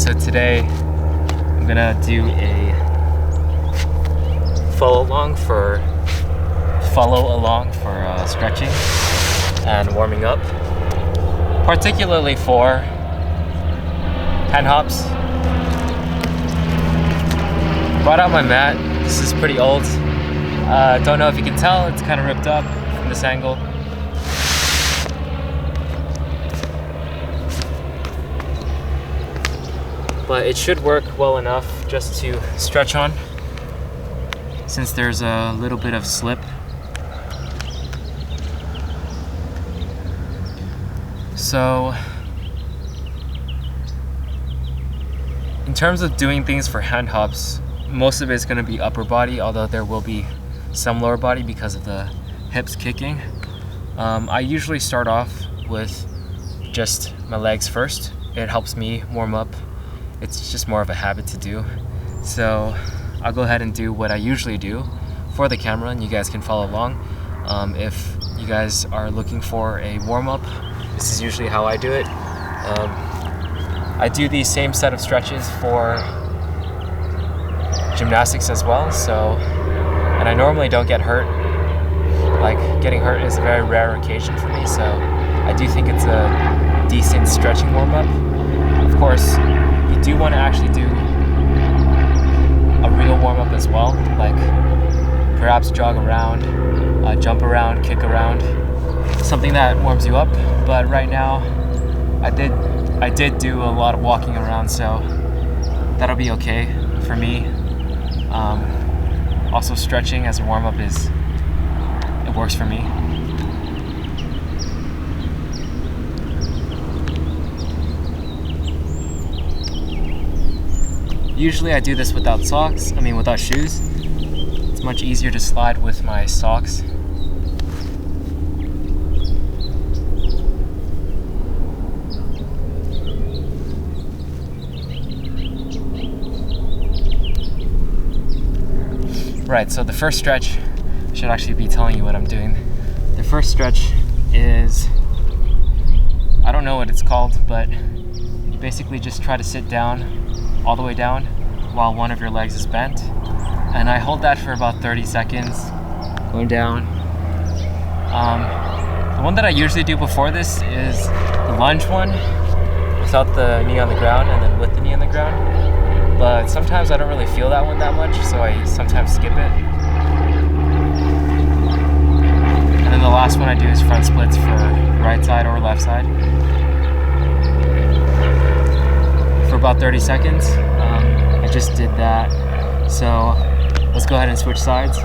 So today I'm gonna do a follow along for stretching and warming up, particularly for hand hops. Brought out my mat. This is pretty old. Don't know if you can tell, it's kind of ripped up from this angle. But it should work well enough just to stretch on, since there's a little bit of slip. So, in terms of doing things for hand hops, most of it is going to be upper body, although there will be some lower body because of the hips kicking. I usually start off with just my legs first. It helps me warm up. It's just more of a habit to do. So I'll go ahead and do what I usually do for the camera, and you guys can follow along. If you guys are looking for a warm-up, this is usually how I do it. I do the same set of stretches for gymnastics as well, and I normally don't get hurt. Like, getting hurt is a very rare occasion for me, so I do think it's a decent stretching warm-up. Of course, you do want to actually do a real warm-up as well, like perhaps jog around, jump around, kick around, something that warms you up. But right now, I did do a lot of walking around, so that'll be okay for me. Also, stretching as a warm-up it works for me. Usually I do this without shoes. It's much easier to slide with my socks. Right, so the first stretch, I should actually be telling you what I'm doing. The first stretch is, I don't know what it's called, but you basically just try to sit down, all the way down, while one of your legs is bent. And I hold that for about 30 seconds, going down. The one that I usually do before this is the lunge one, without the knee on the ground, and then with the knee on the ground. But sometimes I don't really feel that one that much, so I sometimes skip it. And then the last one I do is front splits for right side or left side for about 30 seconds. I just did that, so let's go ahead and switch sides.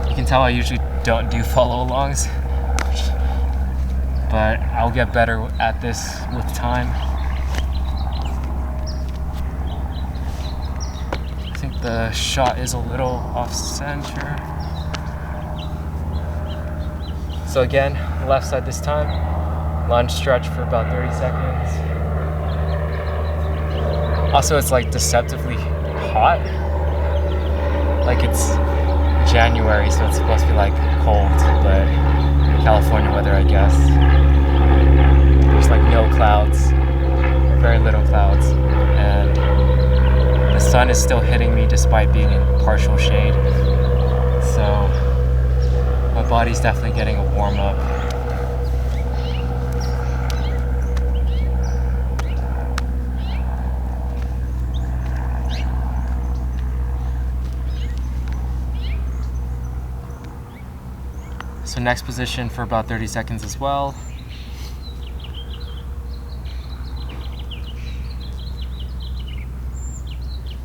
You can tell I usually don't do follow-alongs, but I'll get better at this with time. I think the shot is a little off center. So again, left side this time, lunge stretch for about 30 seconds. Also, it's like deceptively hot. Like, it's January, so it's supposed to be like cold, but California weather, I guess. There's like no clouds, very little clouds, and the sun is still hitting me despite being in partial shade. So my body's definitely getting a warm up. So next position for about 30 seconds as well.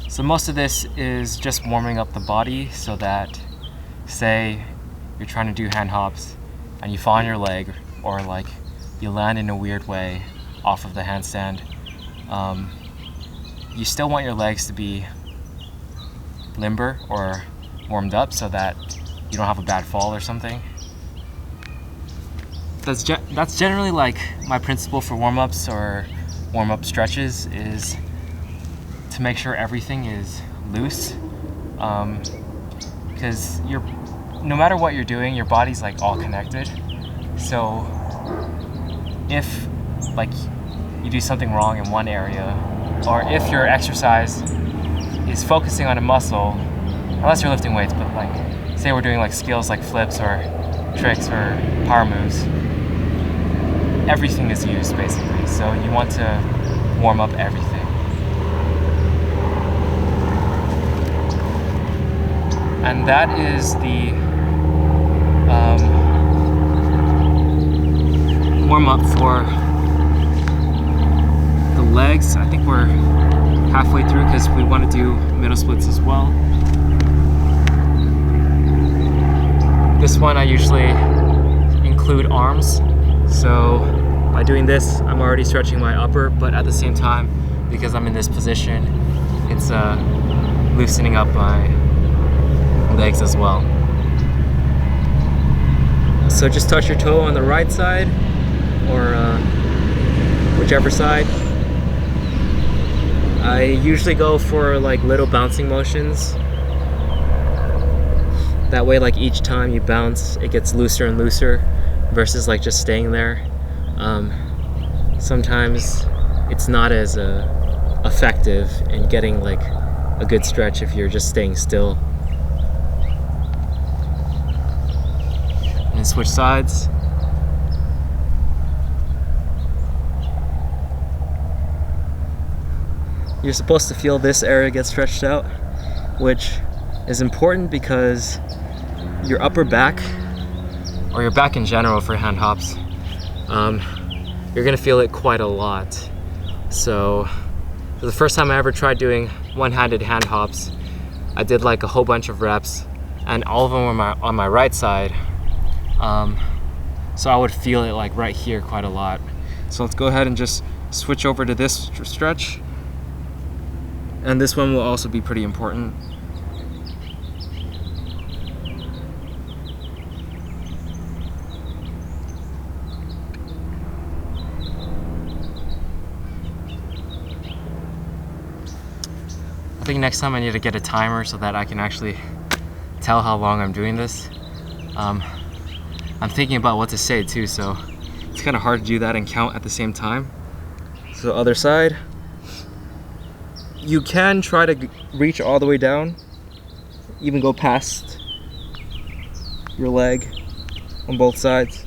So most of this is just warming up the body, so that, say you're trying to do hand hops and you fall on your leg, or like you land in a weird way off of the handstand, you still want your legs to be limber or warmed up so that you don't have a bad fall or something. That's generally like my principle for warm-ups or warm-up stretches, is to make sure everything is loose, because no matter what you're doing, your body's like all connected. So if like you do something wrong in one area, or if your exercise is focusing on a muscle, unless you're lifting weights, but like say we're doing like skills like flips or tricks or power moves, everything is used basically. So you want to warm up everything. And that is the warm up for the legs. I think we're halfway through because we want to do middle splits as well. This one I usually include arms. So by doing this, I'm already stretching my upper, but at the same time, because I'm in this position, it's loosening up my legs as well. So just touch your toe on the right side or whichever side. I usually go for like little bouncing motions. That way, like each time you bounce, it gets looser and looser versus like just staying there. Sometimes it's not as effective in getting like a good stretch if you're just staying still. And switch sides. You're supposed to feel this area get stretched out, which is important because your upper back, or your back in general for hand hops, you're gonna feel it quite a lot. So for the first time I ever tried doing one-handed hand hops, I did like a whole bunch of reps, and all of them were on my right side. So I would feel it like right here quite a lot. So let's go ahead and just switch over to this stretch. And this one will also be pretty important. I think next time I need to get a timer so that I can actually tell how long I'm doing this. I'm thinking about what to say too, so it's kind of hard to do that and count at the same time. So other side. You can try to reach all the way down, even go past your leg on both sides.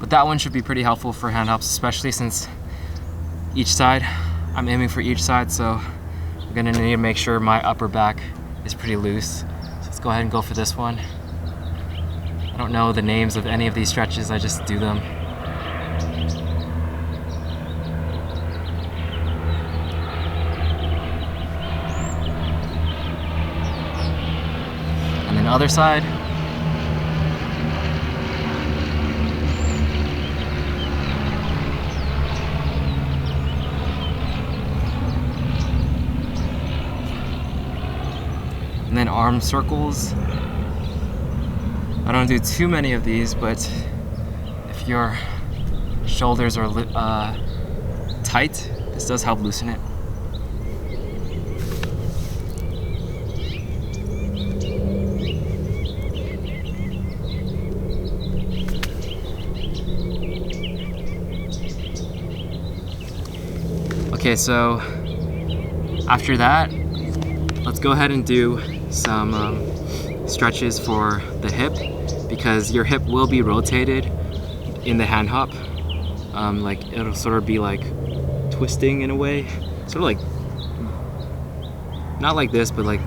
But that one should be pretty helpful for hand hops, especially since each side, I'm aiming for each side, so I'm gonna need to make sure my upper back is pretty loose. So let's go ahead and go for this one. I don't know the names of any of these stretches, I just do them. And then other side. And then arm circles. I don't do too many of these, but if your shoulders are tight, this does help loosen it. Okay, so after that, let's go ahead and do some stretches for the hip, because your hip will be rotated in the hand hop. Like it'll sort of be like twisting in a way, sort of like, not like this, but like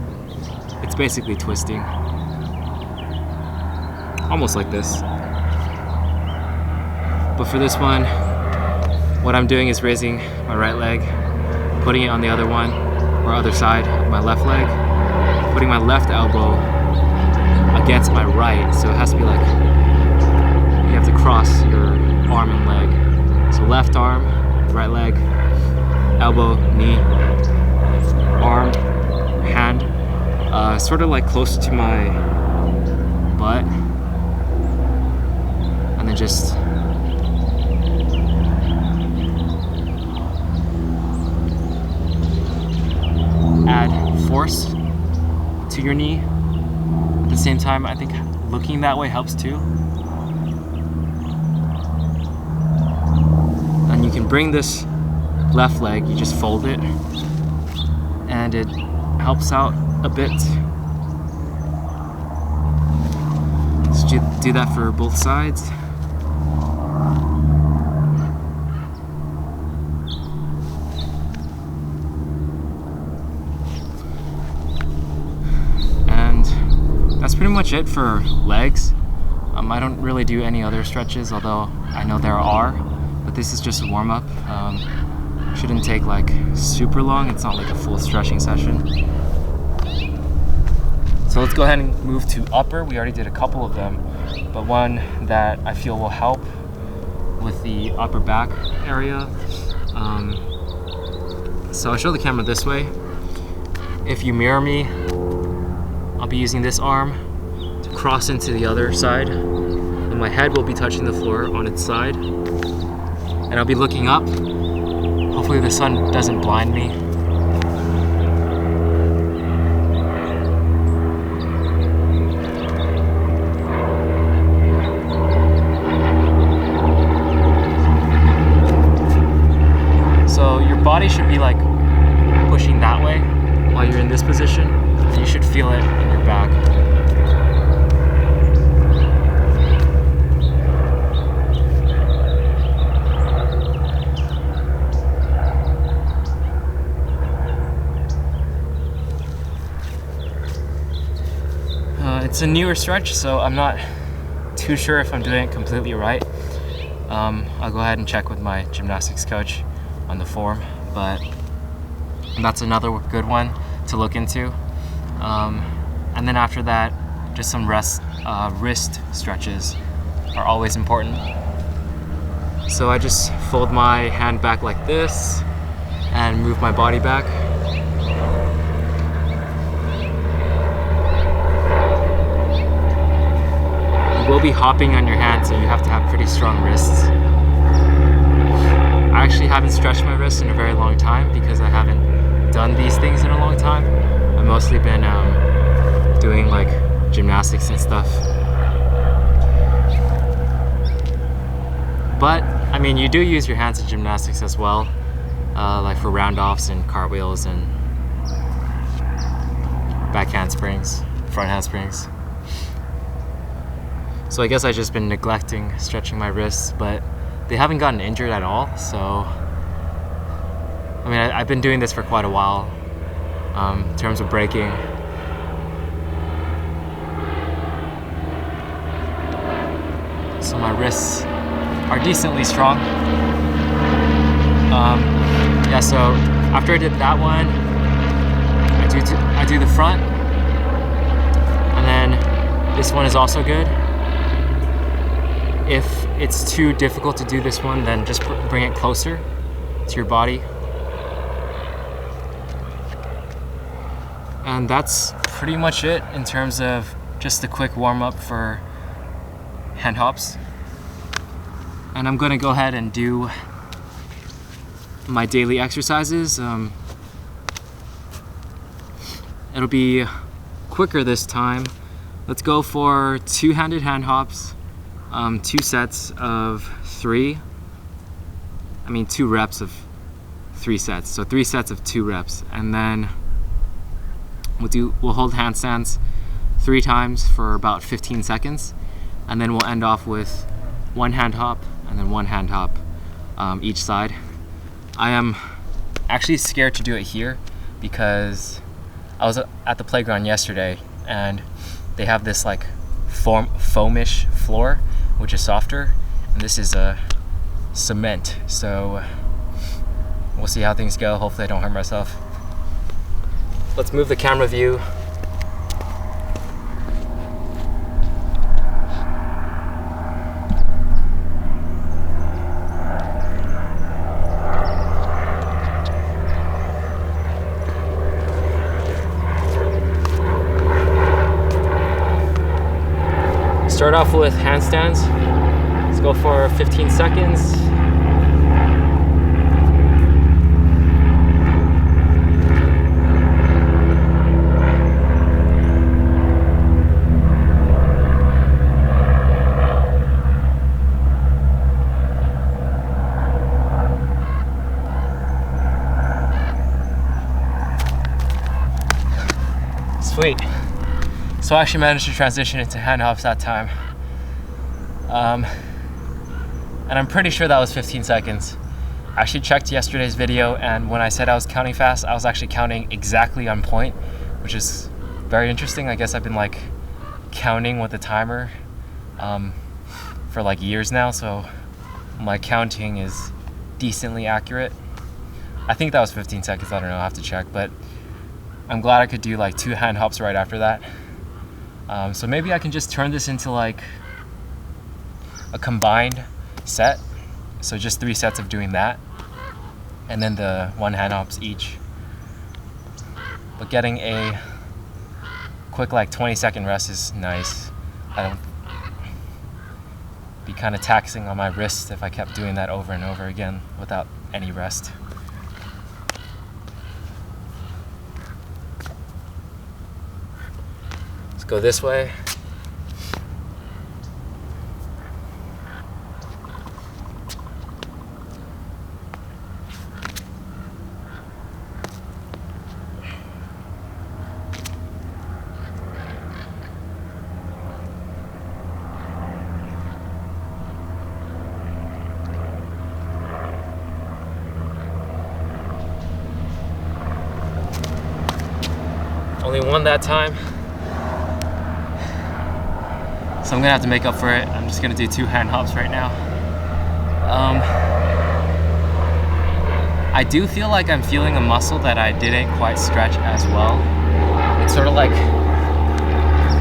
it's basically twisting, almost like this. But for this one, what I'm doing is raising my right leg, putting it on the other one, or other side of my left leg, putting my left elbow against my right, so it has to be like, you have to cross your arm and leg. So left arm, right leg, elbow, knee, arm, hand, sort of like close to my butt, and then just add force to your knee. At the same time, I think looking that way helps too. And you can bring this left leg, you just fold it, and it helps out a bit. So you do that for both sides. And that's pretty much it for legs. I don't really do any other stretches, although I know there are, but this is just a warm-up. Shouldn't take like super long. It's not like a full stretching session. So let's go ahead and move to upper. We already did a couple of them, but one that I feel will help with the upper back area. So I'll show the camera this way. If you mirror me, I'll be using this arm to cross into the other side, and my head will be touching the floor on its side, and I'll be looking up. Hopefully the sun doesn't blind me. So your body should be like pushing that way while you're in this position. You should feel it in your back. It's a newer stretch, so I'm not too sure if I'm doing it completely right. I'll go ahead and check with my gymnastics coach on the form, but that's another good one to look into. And then after that, just some wrist stretches are always important. So I just fold my hand back like this and move my body back. You will be hopping on your hand, so you have to have pretty strong wrists. I actually haven't stretched my wrists in a very long time because I haven't done these things in a long time. I've mostly been doing like gymnastics and stuff. But I mean, you do use your hands in gymnastics as well, like for round-offs and cartwheels and back handsprings, front handsprings. So I guess I've just been neglecting stretching my wrists, but they haven't gotten injured at all. So, I mean, I've been doing this for quite a while in terms of breaking. So my wrists are decently strong. Yeah, so after I did that one, I do the front, and then this one is also good. If it's too difficult to do this one, then just bring it closer to your body. And that's pretty much it in terms of just a quick warm-up for hand hops. And I'm gonna go ahead and do my daily exercises. It'll be quicker this time. Let's go for two-handed hand hops. 2 sets of 3. I mean 2 reps of 3 sets. So 3 sets of 2 reps, and then we'll hold handstands 3 times for about 15 seconds, and then we'll end off with 1 hand hop and then 1 hand hop each side. I am actually scared to do it here because I was at the playground yesterday and they have this like foamish floor, which is softer, and this is a cement, so we'll see how things go. Hopefully I don't hurt myself. Let's move the camera view. Start off with handstands. Let's go for 15 seconds. Sweet. So I actually managed to transition into hand hops that time. And I'm pretty sure that was 15 seconds. I actually checked yesterday's video, and when I said I was counting fast, I was actually counting exactly on point, which is very interesting. I guess I've been like counting with a timer for like years now, so my counting is decently accurate. I think that was 15 seconds, I don't know, I have to check, but I'm glad I could do like 2 hand hops right after that. So maybe I can just turn this into like a combined set, so just 3 sets of doing that, and then the 1 hand hops each. But getting a quick like 20-second rest is nice. I don't be kind of taxing on my wrist if I kept doing that over and over again without any rest. Let's go this way. Only 1 that time, so I'm gonna have to make up for it. I'm just gonna do 2 hand hops right now. I do feel like I'm feeling a muscle that I didn't quite stretch as well. It's sort of like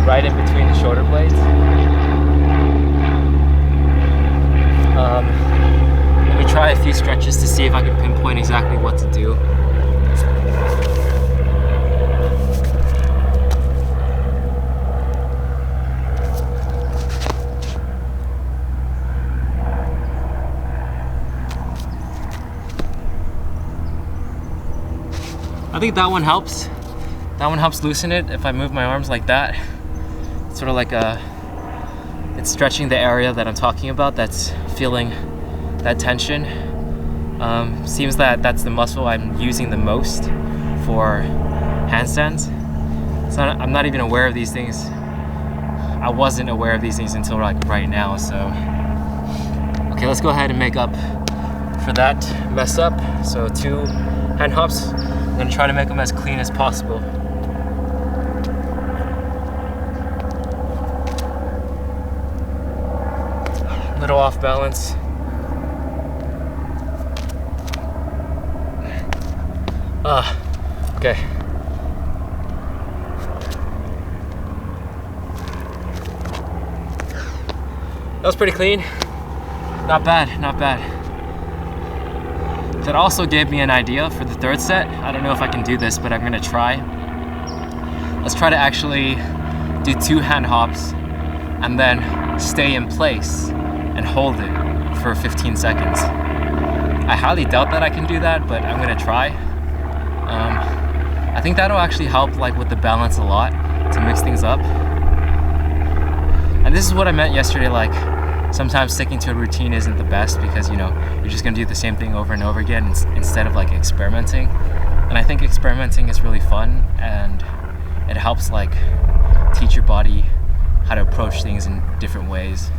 right in between the shoulder blades. Let me try a few stretches to see if I can pinpoint exactly what to do. I think that one helps. That one helps loosen it if I move my arms like that. It's sort of like it's stretching the area that I'm talking about that's feeling that tension. Seems that that's the muscle I'm using the most for handstands. So I'm not even aware of these things. I wasn't aware of these things until like right now, so. Okay, let's go ahead and make up for that mess up. So 2 hand hops. I'm gonna try to make them as clean as possible. Little off balance. Okay. That was pretty clean. Not bad, not bad. That also gave me an idea for the 3rd set. I don't know if I can do this, but I'm gonna try. Let's try to actually do 2 hand hops and then stay in place and hold it for 15 seconds. I highly doubt that I can do that, but I'm gonna try. I think that'll actually help like with the balance a lot to mix things up. And this is what I meant yesterday, like sometimes sticking to a routine isn't the best because, you know, you're just gonna do the same thing over and over again instead of like experimenting. And I think experimenting is really fun, and it helps like teach your body how to approach things in different ways.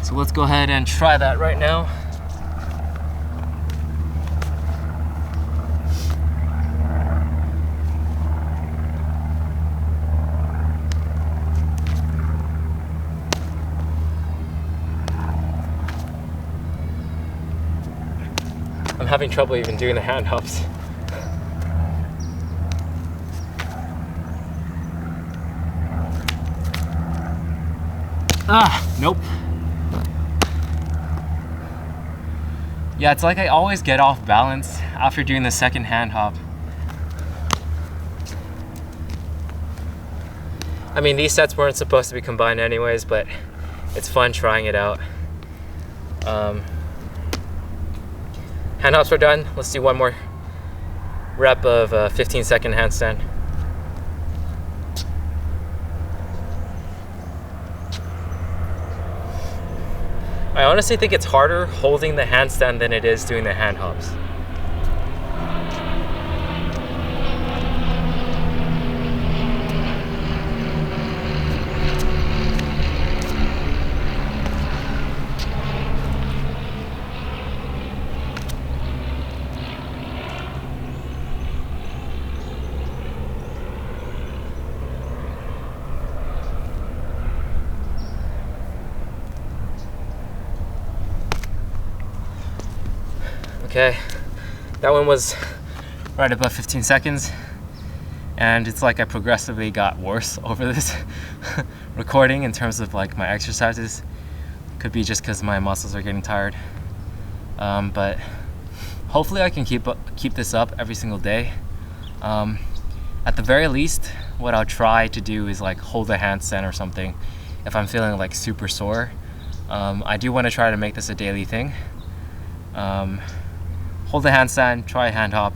So let's go ahead and try that right now. I'm having trouble even doing the hand hops. Nope. Yeah, it's like I always get off balance after doing the 2nd hand hop. I mean, these sets weren't supposed to be combined anyways, but it's fun trying it out. Hand hops are done. Let's do 1 more rep of 15-second handstand. I honestly think it's harder holding the handstand than it is doing the hand hops. Okay, that one was right above 15 seconds, and it's like I progressively got worse over this recording in terms of like my exercises. Could be just because my muscles are getting tired, but hopefully I can keep this up every single day. At the very least, what I'll try to do is like hold a handstand or something if I'm feeling like super sore. I do want to try to make this a daily thing. Hold a handstand, try a hand hop.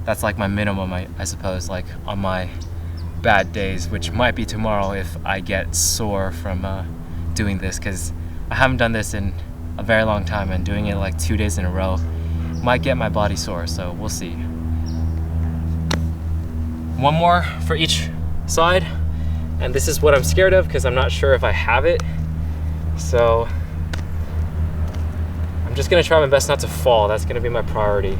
That's like my minimum, I suppose, like on my bad days, which might be tomorrow if I get sore from doing this, because I haven't done this in a very long time, and doing it like 2 days in a row might get my body sore, so we'll see. One more for each side, and this is what I'm scared of because I'm not sure if I have it. So I'm just gonna try my best not to fall. That's gonna be my priority.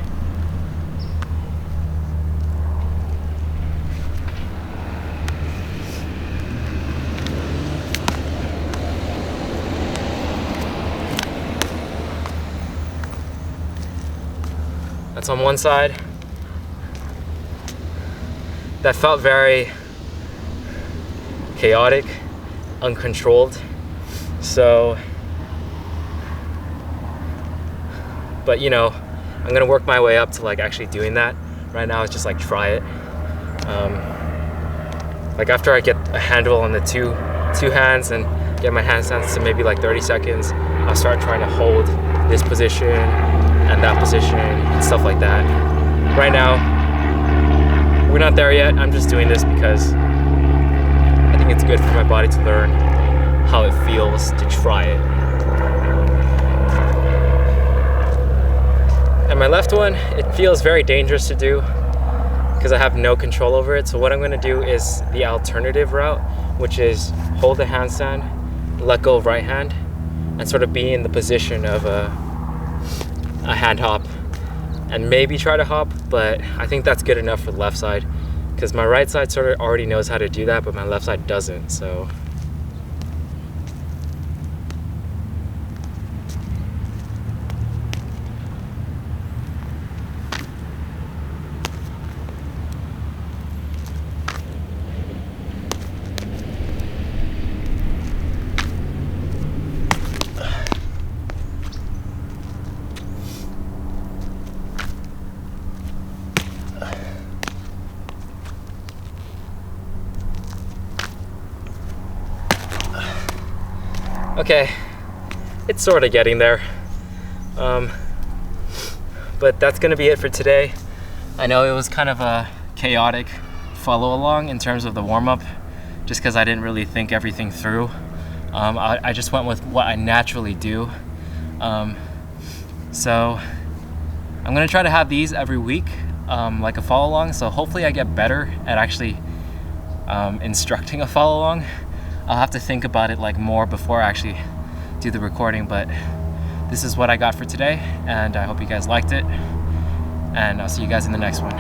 That's on one side. That felt very chaotic, uncontrolled. So, but you know, I'm gonna work my way up to like actually doing that. Right now it's just like try it. Like after I get a handle on the two hands and get my handstands to maybe like 30 seconds, I'll start trying to hold this position and that position and stuff like that. Right now, we're not there yet. I'm just doing this because I think it's good for my body to learn how it feels to try it. And my left one, it feels very dangerous to do because I have no control over it. So what I'm gonna do is the alternative route, which is hold the handstand, let go of right hand, and sort of be in the position of a hand hop, and maybe try to hop, but I think that's good enough for the left side because my right side sort of already knows how to do that, but my left side doesn't, so. Okay, it's sort of getting there, but that's gonna be it for today. I know it was kind of a chaotic follow along in terms of the warm-up, just because I didn't really think everything through. I just went with what I naturally do. So I'm gonna try to have these every week, like a follow along, so hopefully I get better at actually instructing a follow along. I'll have to think about it like more before I actually do the recording, but this is what I got for today, and I hope you guys liked it, and I'll see you guys in the next one.